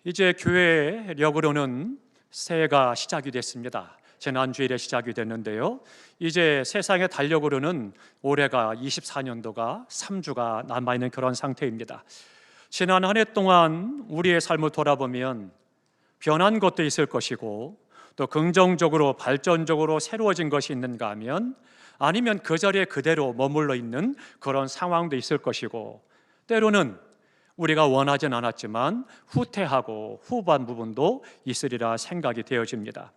이제 교회력으로는 새해가 시작이 됐습니다. 지난주일에 시작이 됐는데요. 이제 세상의 달력으로는 올해가 24년도가 3주가 남아있는 그런 상태입니다. 지난 한 해 동안 우리의 삶을 돌아보면 변한 것도 있을 것이고 또 긍정적으로 발전적으로 새로워진 것이 있는가 하면 아니면 그 자리에 그대로 머물러 있는 그런 상황도 있을 것이고 때로는 우리가 원하진 않았지만 후퇴하고 후반 부분도 있으리라 생각이 되어집니다.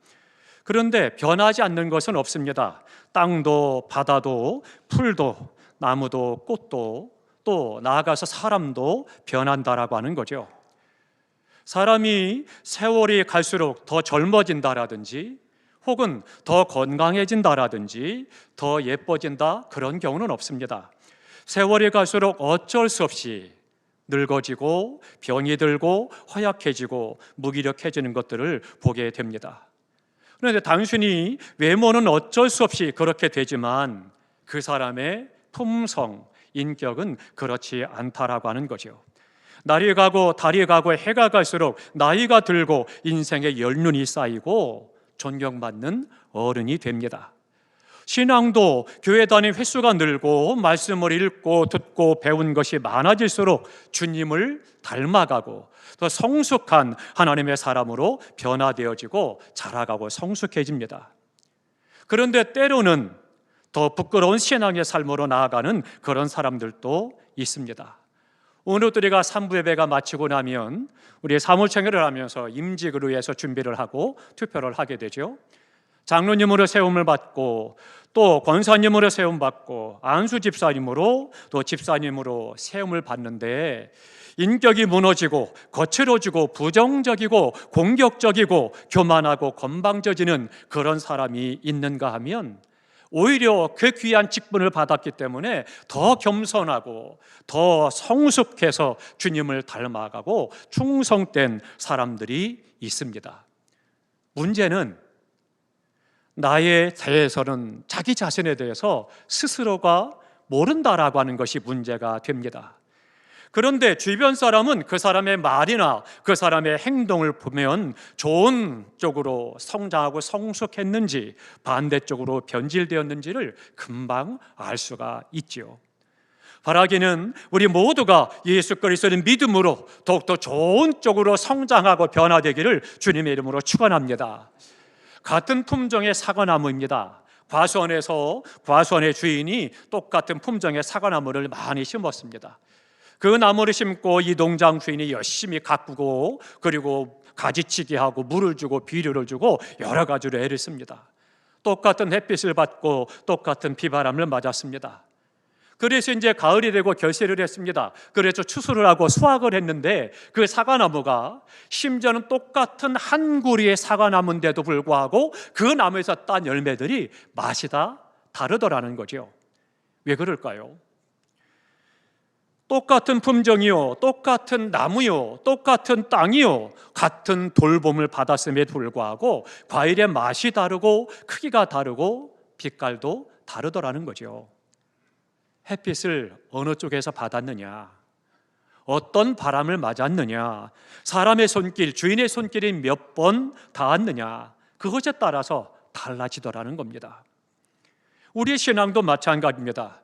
그런데 변하지 않는 것은 없습니다. 땅도 바다도 풀도 나무도 꽃도 또 나아가서 사람도 변한다라고 하는 거죠. 사람이 세월이 갈수록 더 젊어진다라든지 혹은 더 건강해진다라든지 더 예뻐진다 그런 경우는 없습니다. 세월이 갈수록 어쩔 수 없이 늙어지고 병이 들고 허약해지고 무기력해지는 것들을 보게 됩니다. 그런데 단순히 외모는 어쩔 수 없이 그렇게 되지만 그 사람의 품성, 인격은 그렇지 않다라고 하는 거죠. 날이 가고 달이 가고 해가 갈수록 나이가 들고 인생의 연륜이 쌓이고 존경받는 어른이 됩니다. 신앙도 교회 다닌 횟수가 늘고 말씀을 읽고 듣고 배운 것이 많아질수록 주님을 닮아가고 더 성숙한 하나님의 사람으로 변화되어지고 자라가고 성숙해집니다. 그런데 때로는 더 부끄러운 신앙의 삶으로 나아가는 그런 사람들도 있습니다. 오늘 우리가 3부 예배가 마치고 나면 우리 사무총회를 하면서 임직을 위해서 준비를 하고 투표를 하게 되죠. 장로님으로 세움을 받고 또 권사님으로 세움 받고 안수 집사님으로 또 집사님으로 세움을 받는데 인격이 무너지고 거칠어지고 부정적이고 공격적이고 교만하고 건방져지는 그런 사람이 있는가 하면 오히려 그 귀한 직분을 받았기 때문에 더 겸손하고 더 성숙해서 주님을 닮아가고 충성된 사람들이 있습니다. 문제는 나에 대해서는 자기 자신에 대해서 스스로가 모른다라고 하는 것이 문제가 됩니다. 그런데 주변 사람은 그 사람의 말이나 그 사람의 행동을 보면 좋은 쪽으로 성장하고 성숙했는지 반대쪽으로 변질되었는지를 금방 알 수가 있지요. 바라기는 우리 모두가 예수 그리스도를 믿음으로 더욱더 좋은 쪽으로 성장하고 변화되기를 주님의 이름으로 축원합니다. 같은 품종의 사과나무입니다. 과수원의 주인이 똑같은 품종의 사과나무를 많이 심었습니다. 그 나무를 심고 이 농장 주인이 열심히 가꾸고 그리고 가지치기 하고 물을 주고 비료를 주고 여러 가지로 애를 씁니다. 똑같은 햇빛을 받고 똑같은 비바람을 맞았습니다. 그래서 이제 가을이 되고 결실을 했습니다. 그래서 추수를 하고 수확을 했는데 그 사과나무가 심지어는 똑같은 한 구리의 사과나무인데도 불구하고 그 나무에서 딴 열매들이 맛이 다 다르더라는 거죠. 왜 그럴까요? 똑같은 품종이요, 똑같은 나무요, 똑같은 땅이요, 같은 돌봄을 받았음에도 불구하고 과일의 맛이 다르고 크기가 다르고 빛깔도 다르더라는 거죠. 햇빛을 어느 쪽에서 받았느냐, 어떤 바람을 맞았느냐, 사람의 손길, 주인의 손길이 몇 번 닿았느냐, 그것에 따라서 달라지더라는 겁니다. 우리의 신앙도 마찬가지입니다.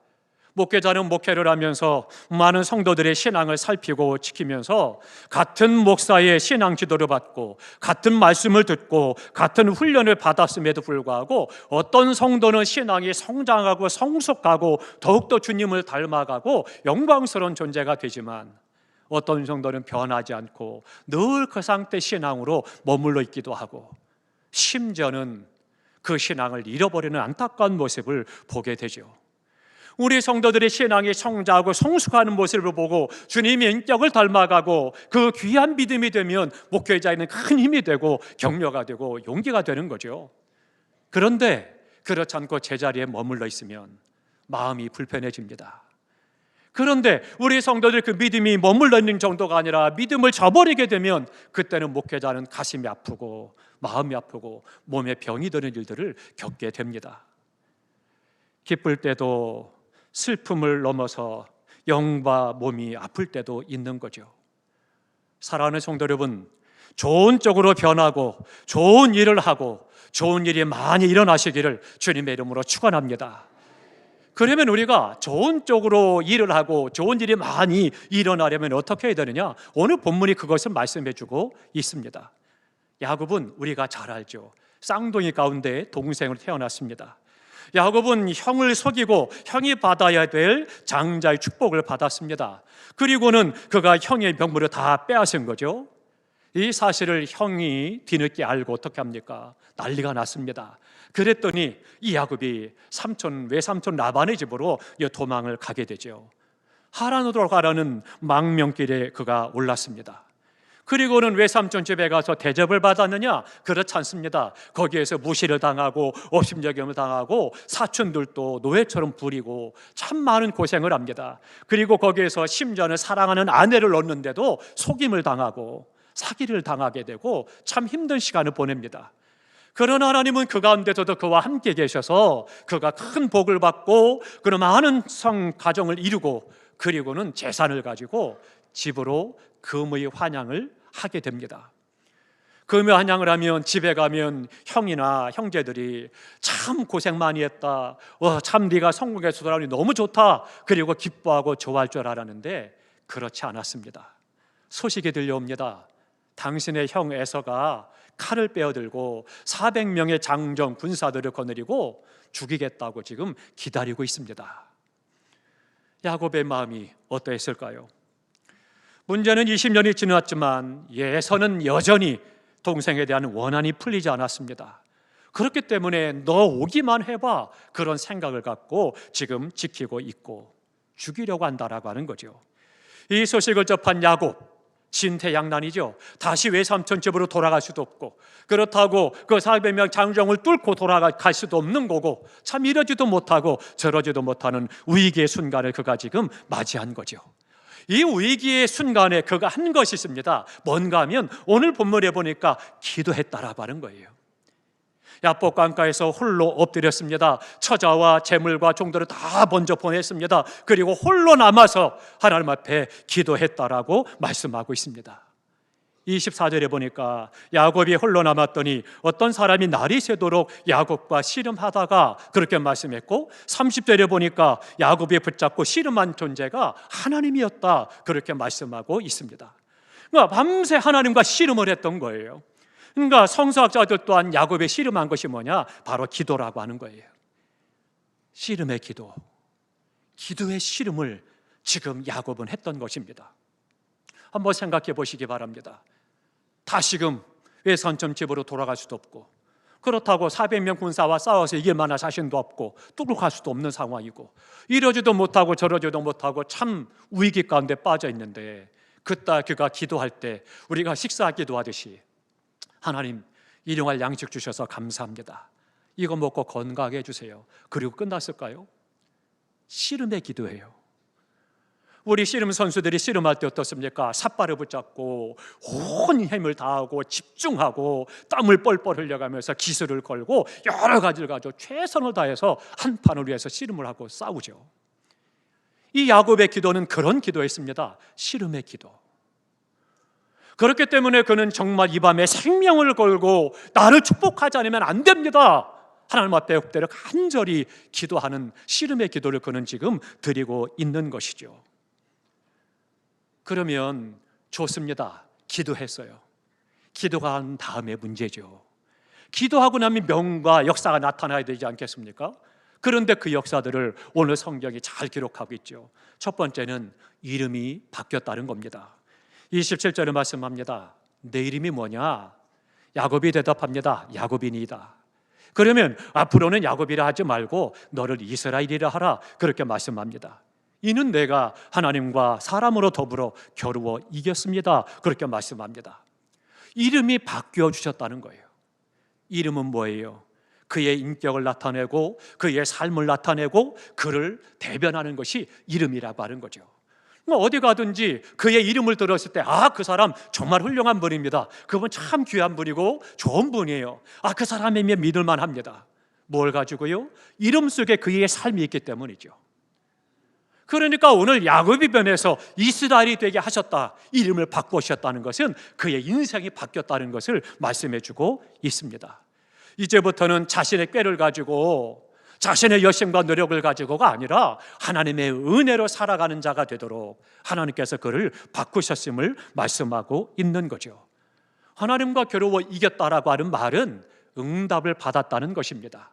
목회자는 목회를 하면서 많은 성도들의 신앙을 살피고 지키면서 같은 목사의 신앙 지도를 받고 같은 말씀을 듣고 같은 훈련을 받았음에도 불구하고 어떤 성도는 신앙이 성장하고 성숙하고 더욱더 주님을 닮아가고 영광스러운 존재가 되지만 어떤 성도는 변하지 않고 늘 그 상태 신앙으로 머물러 있기도 하고 심지어는 그 신앙을 잃어버리는 안타까운 모습을 보게 되죠. 우리 성도들의 신앙이 성장하고 성숙하는 모습을 보고 주님의 인격을 닮아가고 그 귀한 믿음이 되면 목회자에는 큰 힘이 되고 격려가 되고 용기가 되는 거죠. 그런데 그렇지 않고 제자리에 머물러 있으면 마음이 불편해집니다. 그런데 우리 성도들 그 믿음이 머물러 있는 정도가 아니라 믿음을 저버리게 되면 그때는 목회자는 가슴이 아프고 마음이 아프고 몸에 병이 드는 일들을 겪게 됩니다. 기쁠 때도 슬픔을 넘어서 영과 몸이 아플 때도 있는 거죠. 사랑하는 성도 여러분, 좋은 쪽으로 변하고 좋은 일을 하고 좋은 일이 많이 일어나시기를 주님의 이름으로 축원합니다. 그러면 우리가 좋은 쪽으로 일을 하고 좋은 일이 많이 일어나려면 어떻게 해야 되느냐? 오늘 본문이 그것을 말씀해 주고 있습니다. 야곱은 우리가 잘 알죠. 쌍둥이 가운데 동생으로 태어났습니다. 야곱은 형을 속이고 형이 받아야 될 장자의 축복을 받았습니다. 그리고는 그가 형의 명물을 다 빼앗은 거죠. 이 사실을 형이 뒤늦게 알고 어떻게 합니까? 난리가 났습니다. 그랬더니 이 야곱이 외삼촌 라반의 집으로 도망을 가게 되죠. 하란으로 가라는 망명길에 그가 올랐습니다. 그리고는 외삼촌 집에 가서 대접을 받았느냐? 그렇지 않습니다. 거기에서 무시를 당하고 업신여김을 당하고 사촌들도 노예처럼 부리고 참 많은 고생을 합니다. 그리고 거기에서 심지어는 사랑하는 아내를 얻는데도 속임을 당하고 사기를 당하게 되고 참 힘든 시간을 보냅니다. 그러나 하나님은 그 가운데서도 그와 함께 계셔서 그가 큰 복을 받고 그런 많은 가정을 이루고 그리고는 재산을 가지고 집으로 금의 환향을 하게 됩니다. 금의 환향을 하면 집에 가면 형이나 형제들이 참 고생 많이 했다, 참 네가 성공해서 돌아오니 너무 좋다, 그리고 기뻐하고 좋아할 줄 알았는데 그렇지 않았습니다. 소식이 들려옵니다. 당신의 형 에서가 칼을 빼어들고 400명의 장정 군사들을 거느리고 죽이겠다고 지금 기다리고 있습니다. 야곱의 마음이 어떠했을까요? 문제는 20년이 지났지만 에서는 여전히 동생에 대한 원한이 풀리지 않았습니다. 그렇기 때문에 너 오기만 해봐, 그런 생각을 갖고 지금 지키고 있고 죽이려고 한다라고 하는 거죠. 이 소식을 접한 야곱, 진퇴양난이죠. 다시 외삼촌 집으로 돌아갈 수도 없고, 그렇다고 그 400명 장정을 뚫고 돌아갈 수도 없는 거고, 참 이러지도 못하고 저러지도 못하는 위기의 순간을 그가 지금 맞이한 거죠. 이 위기의 순간에 그가 한 것이 있습니다. 뭔가 하면 오늘 본문에 보니까 기도했다라고 하는 거예요. 야복 강가에서 홀로 엎드렸습니다. 처자와 재물과 종들을 다 먼저 보냈습니다. 그리고 홀로 남아서 하나님 앞에 기도했다라고 말씀하고 있습니다. 24절에 보니까 야곱이 홀로 남았더니 어떤 사람이 날이 새도록 야곱과 씨름하다가 그렇게 말씀했고, 30절에 보니까 야곱이 붙잡고 씨름한 존재가 하나님이었다, 그렇게 말씀하고 있습니다. 그러니까 밤새 하나님과 씨름을 했던 거예요. 그러니까 성서학자들 또한 야곱의 씨름한 것이 뭐냐? 바로 기도라고 하는 거예요. 씨름의 기도, 기도의 씨름을 지금 야곱은 했던 것입니다. 한번 생각해 보시기 바랍니다. 다시금 외삼촌 집으로 돌아갈 수도 없고, 그렇다고 400명 군사와 싸워서 이길 만한 자신도 없고 뚫고 갈 수도 없는 상황이고, 이러지도 못하고 저러지도 못하고 참 위기 가운데 빠져 있는데, 그때 그가 기도할 때 우리가 식사하기도 하듯이 하나님, 일용할 양식 주셔서 감사합니다, 이거 먹고 건강하게 해주세요, 그리고 끝났을까요? 씨름의 기도예요. 우리 씨름 선수들이 씨름할 때 어떻습니까? 삿발을 붙잡고 온 힘을 다하고 집중하고 땀을 뻘뻘 흘려가면서 기술을 걸고 여러 가지를 가지고 최선을 다해서 한 판을 위해서 씨름을 하고 싸우죠. 이 야곱의 기도는 그런 기도였습니다. 씨름의 기도. 그렇기 때문에 그는 정말 이 밤에 생명을 걸고 나를 축복하지 않으면 안 됩니다, 하나님 앞에 엎드려 간절히 기도하는 씨름의 기도를 그는 지금 드리고 있는 것이죠. 그러면 좋습니다. 기도했어요. 기도가 한 다음에 문제죠. 기도하고 나면 명과 역사가 나타나야 되지 않겠습니까? 그런데 그 역사들을 오늘 성경이 잘 기록하고 있죠. 첫 번째는 이름이 바뀌었다는 겁니다. 27절에 말씀합니다. 내 이름이 뭐냐? 야곱이 대답합니다. 야곱이니이다. 그러면 앞으로는 야곱이라 하지 말고 너를 이스라엘이라 하라, 그렇게 말씀합니다. 이는 내가 하나님과 사람으로 더불어 겨루어 이겼습니다, 그렇게 말씀합니다. 이름이 바뀌어 주셨다는 거예요. 이름은 뭐예요? 그의 인격을 나타내고 그의 삶을 나타내고 그를 대변하는 것이 이름이라고 하는 거죠. 어디 가든지 그의 이름을 들었을 때, 그 사람 정말 훌륭한 분입니다, 그분 참 귀한 분이고 좋은 분이에요, 그 사람이면 믿을만 합니다. 뭘 가지고요? 이름 속에 그의 삶이 있기 때문이죠. 그러니까 오늘 야곱이 변해서 이스라엘이 되게 하셨다, 이름을 바꾸셨다는 것은 그의 인생이 바뀌었다는 것을 말씀해 주고 있습니다. 이제부터는 자신의 꾀를 가지고, 자신의 열심과 노력을 가지고가 아니라 하나님의 은혜로 살아가는 자가 되도록 하나님께서 그를 바꾸셨음을 말씀하고 있는 거죠. 하나님과 겨루어 이겼다라고 하는 말은 응답을 받았다는 것입니다.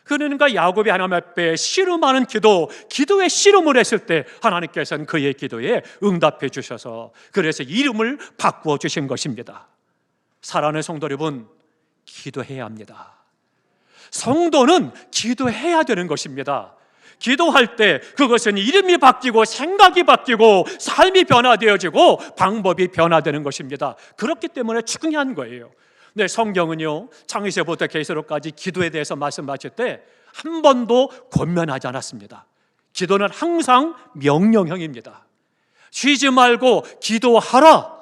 그러니까 야곱이 하나님 앞에 씨름하는 기도에 씨름을 했을 때 하나님께서는 그의 기도에 응답해 주셔서 그래서 이름을 바꾸어 주신 것입니다. 사랑하는 성도 여러분, 기도해야 합니다. 성도는 기도해야 되는 것입니다. 기도할 때 그것은 이름이 바뀌고 생각이 바뀌고 삶이 변화되어지고 방법이 변화되는 것입니다. 그렇기 때문에 중요한 거예요. 네, 성경은요, 창세기부터 계시록까지 기도에 대해서 말씀하실 때 한 번도 권면하지 않았습니다. 기도는 항상 명령형입니다. 쉬지 말고 기도하라,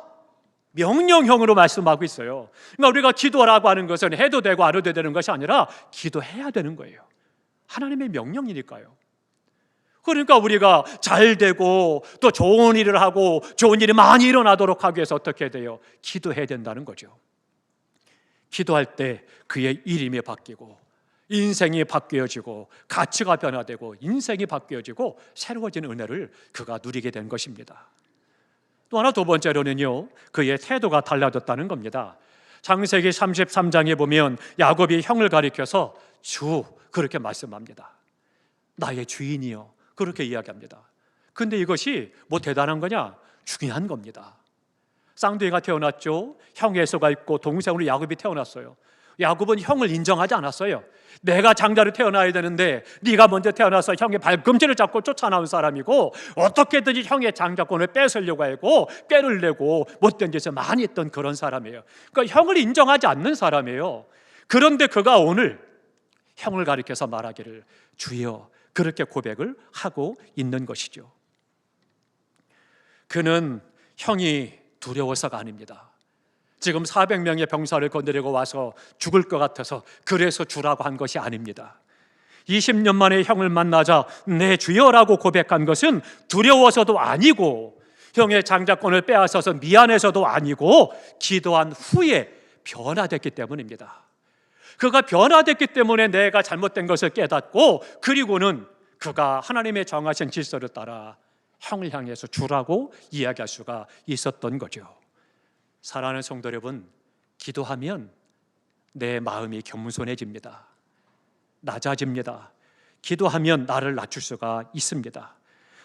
명령형으로 말씀하고 있어요. 그러니까 우리가 기도라고 하는 것은 해도 되고 안 해도 되는 것이 아니라 기도해야 되는 거예요. 하나님의 명령이니까요. 그러니까 우리가 잘 되고 또 좋은 일을 하고 좋은 일이 많이 일어나도록 하기 위해서 어떻게 돼요? 기도해야 된다는 거죠. 기도할 때 그의 이름이 바뀌고 인생이 바뀌어지고 가치가 변화되고 인생이 바뀌어지고 새로워진 은혜를 그가 누리게 된 것입니다. 또 하나, 두 번째로는요, 그의 태도가 달라졌다는 겁니다. 창세기 33장에 보면 야곱이 형을 가리켜서 주, 그렇게 말씀합니다. 나의 주인이요, 그렇게 이야기합니다. 근데 이것이 뭐 대단한 거냐? 중요한 겁니다. 쌍둥이가 태어났죠. 형 에서가 있고 동생으로 야곱이 태어났어요. 야곱은 형을 인정하지 않았어요. 내가 장자로 태어나야 되는데 네가 먼저 태어나서 형의 발꿈치를 잡고 쫓아나온 사람이고 어떻게든지 형의 장자권을 뺏으려고 하고 꾀를 내고 못된 짓을 많이 했던 그런 사람이에요. 그러니까 형을 인정하지 않는 사람이에요. 그런데 그가 오늘 형을 가리켜서 말하기를 주여, 그렇게 고백을 하고 있는 것이죠. 그는 형이 두려워서가 아닙니다. 지금 400명의 병사를 거느리고 와서 죽을 것 같아서 그래서 주라고 한 것이 아닙니다. 20년 만에 형을 만나자 내 주여라고 고백한 것은 두려워서도 아니고 형의 장자권을 빼앗아서 미안해서도 아니고 기도한 후에 변화됐기 때문입니다. 그가 변화됐기 때문에 내가 잘못된 것을 깨닫고 그리고는 그가 하나님의 정하신 질서를 따라 형을 향해서 주라고 이야기할 수가 있었던 거죠. 사랑하는 성도 여러분, 기도하면 내 마음이 겸손해집니다. 낮아집니다. 기도하면 나를 낮출 수가 있습니다.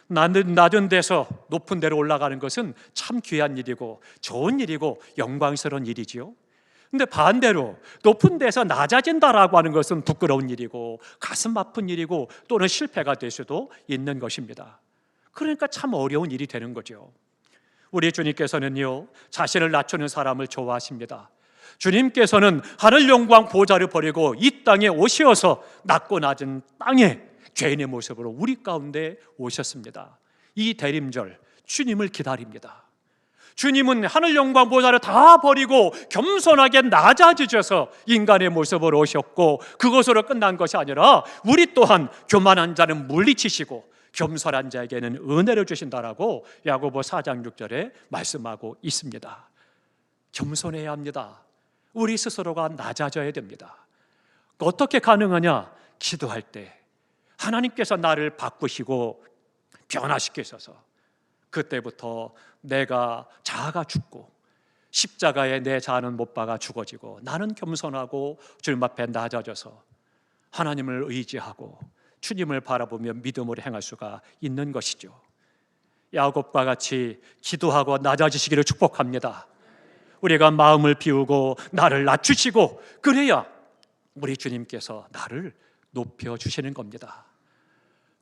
낮은 데서 높은 데로 올라가는 것은 참 귀한 일이고 좋은 일이고 영광스러운 일이지요. 근데 반대로 높은 데서 낮아진다라고 하는 것은 부끄러운 일이고 가슴 아픈 일이고 또는 실패가 될 수도 있는 것입니다. 그러니까 참 어려운 일이 되는 거죠. 우리 주님께서는요, 자신을 낮추는 사람을 좋아하십니다. 주님께서는 하늘 영광 보좌를 버리고 이 땅에 오시어서 낮고 낮은 땅에 죄인의 모습으로 우리 가운데 오셨습니다. 이 대림절 주님을 기다립니다. 주님은 하늘 영광 보좌를 다 버리고 겸손하게 낮아지셔서 인간의 모습으로 오셨고 그것으로 끝난 것이 아니라 우리 또한 교만한 자는 물리치시고 겸손한 자에게는 은혜를 주신다라고 야고보 4장 6절에 말씀하고 있습니다. 겸손해야 합니다. 우리 스스로가 낮아져야 됩니다. 어떻게 가능하냐? 기도할 때 하나님께서 나를 바꾸시고 변화시키셔서 그때부터 내가 자아가 죽고 십자가에 내 자아는 못 박아 죽어지고 나는 겸손하고 주님 앞에 낮아져서 하나님을 의지하고 주님을 바라보며 믿음으로 행할 수가 있는 것이죠. 야곱과 같이 기도하고 낮아지시기를 축복합니다. 우리가 마음을 비우고 나를 낮추시고 그래야 우리 주님께서 나를 높여주시는 겁니다.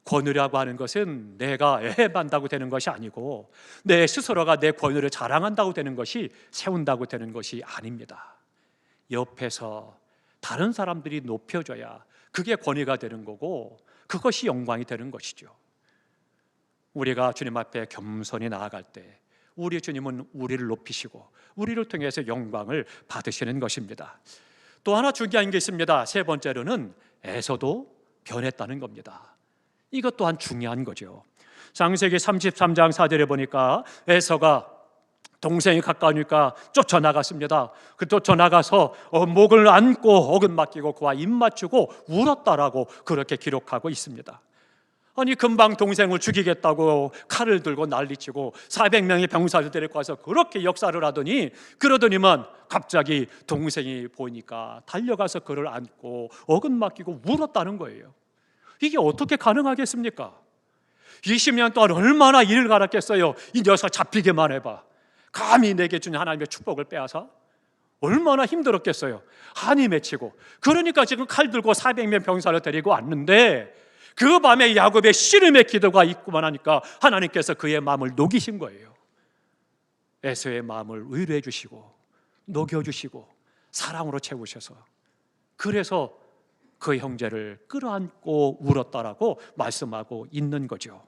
권위라고 하는 것은 내가 애해반다고 되는 것이 아니고 내 스스로가 내 권위를 자랑한다고 되는 것이 세운다고 되는 것이 아닙니다. 옆에서 다른 사람들이 높여줘야 그게 권위가 되는 거고 그것이 영광이 되는 것이죠. 우리가 주님 앞에 겸손히 나아갈 때 우리 주님은 우리를 높이시고 우리를 통해서 영광을 받으시는 것입니다. 또 하나 중요한 게 있습니다. 세 번째로는 에서도 변했다는 겁니다. 이것 또한 중요한 거죠. 창세기 33장 4절에 보니까 에서가 동생이 가까우니까 쫓아나갔습니다. 그 쫓아나가서 목을 안고 어긋 맡기고 그와 입 맞추고 울었다라고 그렇게 기록하고 있습니다. 아니 금방 동생을 죽이겠다고 칼을 들고 난리치고 400명의 병사를 데리고 와서 그렇게 역사를 하더니 그러더니만 갑자기 동생이 보니까 달려가서 그를 안고 어긋 맡기고 울었다는 거예요. 이게 어떻게 가능하겠습니까? 20년 동안 얼마나 일을 갈았겠어요. 이 녀석 잡히기만 해봐. 감히 내게 준 하나님의 축복을 빼앗아? 얼마나 힘들었겠어요. 한이 맺히고. 그러니까 지금 칼 들고 400명 병사를 데리고 왔는데 그 밤에 야곱의 씨름의 기도가 있구만 하니까 하나님께서 그의 마음을 녹이신 거예요. 에서의 마음을 위로해 주시고 녹여주시고 사랑으로 채우셔서, 그래서 그 형제를 끌어안고 울었다라고 말씀하고 있는 거죠.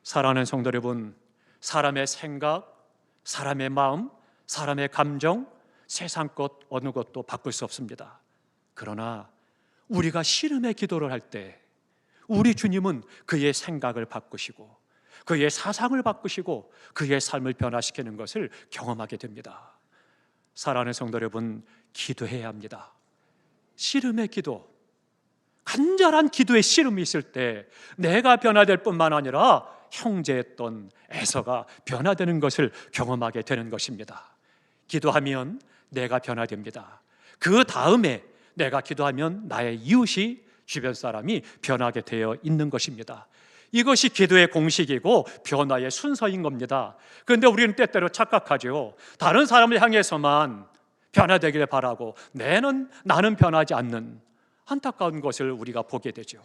사랑하는 성도 여러분, 사람의 생각, 사람의 마음, 사람의 감정, 세상 것 어느 것도 바꿀 수 없습니다. 그러나 우리가 씨름의 기도를 할 때 우리 주님은 그의 생각을 바꾸시고 그의 사상을 바꾸시고 그의 삶을 변화시키는 것을 경험하게 됩니다. 사랑하는 성도 여러분, 기도해야 합니다. 씨름의 기도, 간절한 기도의 씨름이 있을 때 내가 변화될 뿐만 아니라 형제였던 에서가 변화되는 것을 경험하게 되는 것입니다. 기도하면 내가 변화됩니다. 그 다음에 내가 기도하면 나의 이웃이, 주변 사람이 변하게 되어 있는 것입니다. 이것이 기도의 공식이고 변화의 순서인 겁니다. 그런데 우리는 때때로 착각하죠. 다른 사람을 향해서만 변화되기를 바라고 나는 변하지 않는 안타까운 것을 우리가 보게 되죠.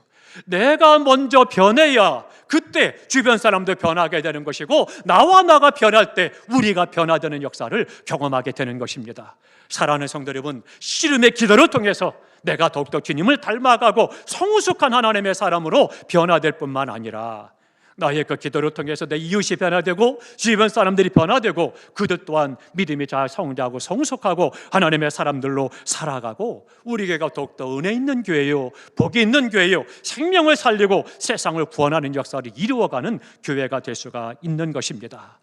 내가 먼저 변해야 그때 주변 사람도 변하게 되는 것이고 나와 나가 변할 때 우리가 변화되는 역사를 경험하게 되는 것입니다. 사랑하는 성도 여러분, 씨름의 기도를 통해서 내가 더욱더 주님을 닮아가고 성숙한 하나님의 사람으로 변화될 뿐만 아니라 나의 그 기도를 통해서 내 이웃이 변화되고 주변 사람들이 변화되고 그들 또한 믿음이 잘 성장하고 성숙하고 하나님의 사람들로 살아가고 우리 교회가 더욱더 은혜 있는 교회요, 복이 있는 교회요, 생명을 살리고 세상을 구원하는 역사를 이루어가는 교회가 될 수가 있는 것입니다.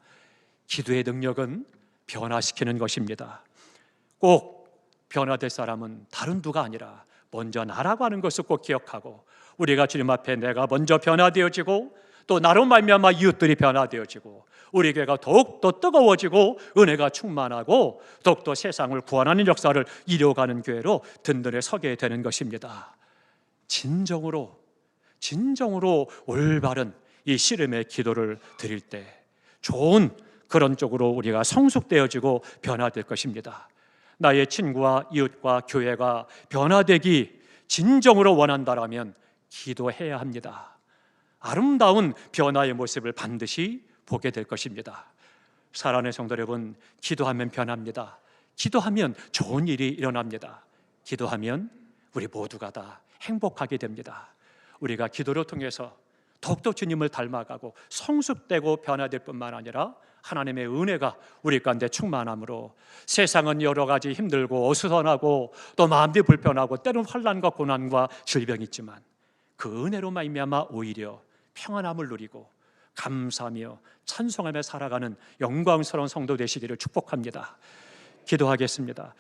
기도의 능력은 변화시키는 것입니다. 꼭 변화될 사람은 다른 누가 아니라 먼저 나라고 하는 것을 꼭 기억하고 우리가 주님 앞에 내가 먼저 변화되어지고 또 나로 말미암아 이웃들이 변화되어지고 우리 교회가 더욱더 뜨거워지고 은혜가 충만하고 더욱더 세상을 구원하는 역사를 이루어가는 교회로 든든히 서게 되는 것입니다. 진정으로 올바른 이 씨름의 기도를 드릴 때 좋은 그런 쪽으로 우리가 성숙되어지고 변화될 것입니다. 나의 친구와 이웃과 교회가 변화되기 진정으로 원한다라면 기도해야 합니다. 아름다운 변화의 모습을 반드시 보게 될 것입니다. 사랑하는 성도 여러분, 기도하면 변합니다. 기도하면 좋은 일이 일어납니다. 기도하면 우리 모두가 다 행복하게 됩니다. 우리가 기도를 통해서 더욱더 주님을 닮아가고 성숙되고 변화될 뿐만 아니라 하나님의 은혜가 우리 가운데 충만함으로 세상은 여러 가지 힘들고 어수선하고 또 마음이 불편하고 때로는 환난과 고난과 질병이 있지만 그 은혜로 말미암아 오히려 평안함을 누리고 감사하며 찬송하며 살아가는 영광스러운 성도 되시기를 축복합니다. 기도하겠습니다.